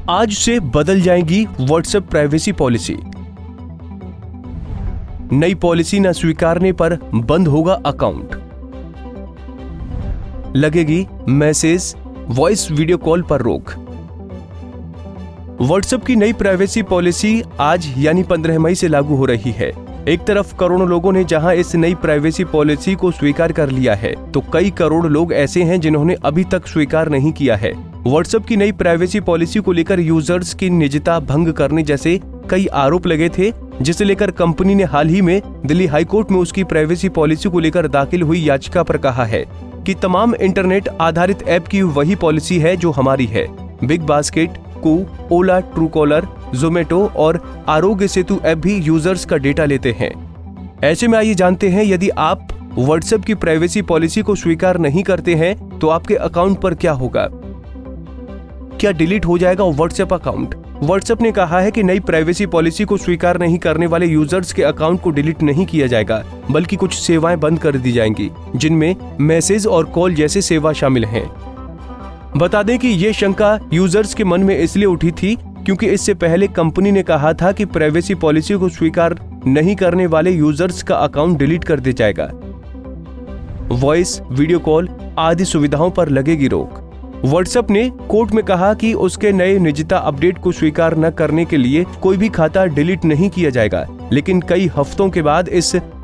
आज से बदल जाएगी व्हाट्सएप प्राइवेसी पॉलिसी। नई पॉलिसी न स्वीकारने पर बंद होगा अकाउंट। लगेगी मैसेज, वॉइस, वीडियो कॉल पर रोक। व्हाट्सएप की नई प्राइवेसी पॉलिसी आज यानी 15 मई से लागू हो रही है। एक तरफ करोड़ों लोगों ने जहां इस नई प्राइवेसी पॉलिसी को स्वीकार कर लिया है, तो कई करोड़ लोग ऐसे हैं जिन्होंने अभी तक स्वीकार नहीं किया है। व्हाट्सएप की नई प्राइवेसी पॉलिसी को लेकर यूजर्स की निजता भंग करने जैसे कई आरोप लगे थे, जिसे लेकर कंपनी ने हाल ही में दिल्ली हाईकोर्ट में उसकी प्राइवेसी पॉलिसी को लेकर दाखिल हुई याचिका पर कहा है कि तमाम इंटरनेट आधारित ऐप की वही पॉलिसी है जो हमारी है। बिग बास्केट, कू, ओला, ट्रू कॉलर, जोमेटो और आरोग्य सेतु ऐप भी यूजर्स का डेटा लेते हैं। ऐसे में आइए जानते हैं, यदि आप व्हाट्सएप की प्राइवेसी पॉलिसी को स्वीकार नहीं करते हैं तो आपके अकाउंट पर क्या होगा। क्या डिलीट हो जाएगा व्हाट्सएप अकाउंट? व्हाट्सएप ने कहा है कि नई प्राइवेसी पॉलिसी को स्वीकार नहीं करने वाले यूजर्स के अकाउंट को डिलीट नहीं किया जाएगा, बल्कि कुछ सेवाएं बंद कर दी जाएंगी, जिनमें मैसेज और कॉल जैसे सेवा शामिल हैं। बता दें कि ये शंका यूजर्स के मन में इसलिए उठी थी क्योंकि इससे पहले कंपनी ने कहा था कि प्राइवेसी पॉलिसी को स्वीकार नहीं करने वाले यूजर्स का अकाउंट डिलीट कर दिया जाएगा। वॉइस, वीडियो कॉल आदि सुविधाओं पर लगेगी रोक। व्हाट्सएप ने कोर्ट में कहा कि उसके नए निजता अपडेट को स्वीकार न करने के लिए कोई भी खाता डिलीट नहीं किया जाएगा, लेकिन कई हफ्तों के बाद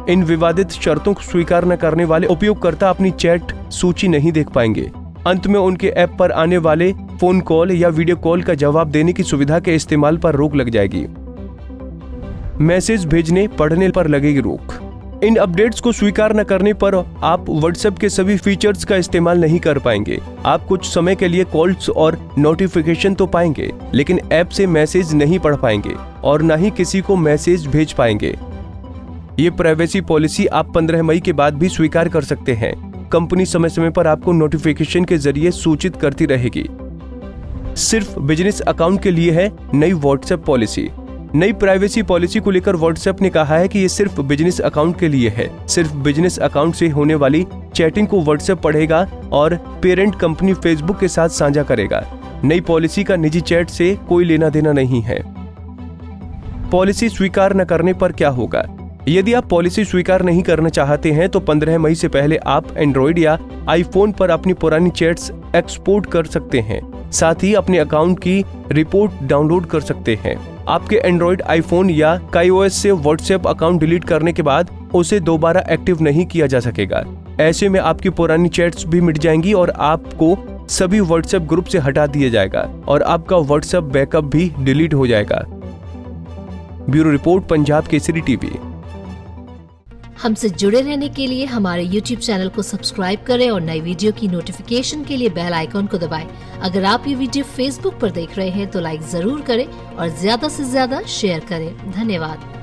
इन विवादित शर्तों को स्वीकार न करने वाले उपयोगकर्ता अपनी चैट सूची नहीं देख पाएंगे। अंत में उनके ऐप पर आने वाले फोन कॉल या वीडियो कॉल का जवाब देने की सुविधा के इस्तेमाल पर रोक लग जाएगी। मैसेज भेजने, पढ़ने पर लगेगी रोक। इन अपडेट्स को स्वीकार न करने पर आप व्हाट्सएप के सभी फीचर्स का इस्तेमाल नहीं कर पाएंगे। आप कुछ समय के लिए कॉल्स और नोटिफिकेशन तो पाएंगे, लेकिन ऐप से मैसेज नहीं पढ़ पाएंगे और न ही किसी को मैसेज भेज पाएंगे। ये प्राइवेसी पॉलिसी आप 15 मई के बाद भी स्वीकार कर सकते हैं। कंपनी समय समय पर आपको नोटिफिकेशन के जरिए सूचित करती रहेगी। सिर्फ बिजनेस अकाउंट के लिए है नई व्हाट्सएप पॉलिसी। नई प्राइवेसी पॉलिसी को लेकर व्हाट्सएप ने कहा है कि ये सिर्फ बिजनेस अकाउंट के लिए है। सिर्फ बिजनेस अकाउंट से होने वाली चैटिंग को व्हाट्सएप पढ़ेगा और पेरेंट कंपनी फेसबुक के साथ साझा करेगा। नई पॉलिसी का निजी चैट से कोई लेना देना नहीं है। पॉलिसी स्वीकार न करने पर क्या होगा? यदि आप पॉलिसी स्वीकार नहीं करना चाहते हैं तो 15 मई से पहले आप एंड्रॉइड या आईफोन पर अपनी पुरानी चैट्स एक्सपोर्ट कर सकते हैं। साथ ही अपने अकाउंट की रिपोर्ट डाउनलोड कर सकते हैं। आपके एंड्रॉइड, आईफोन या काईओएस से व्हाट्सएप अकाउंट डिलीट करने के बाद उसे दोबारा एक्टिव नहीं किया जा सकेगा। ऐसे में आपकी पुरानी चैट्स भी मिट जाएंगी और आपको सभी व्हाट्सएप ग्रुप से हटा दिया जाएगा और आपका व्हाट्सएप बैकअप भी डिलीट हो जाएगा। Bureau report, Punjab Kesari TV. हमसे जुड़े रहने के लिए हमारे YouTube चैनल को सब्सक्राइब करें और नई वीडियो की नोटिफिकेशन के लिए बेल आइकॉन को दबाएं। अगर आप ये वीडियो Facebook पर देख रहे हैं तो लाइक जरूर करें और ज्यादा से ज्यादा शेयर करें। धन्यवाद।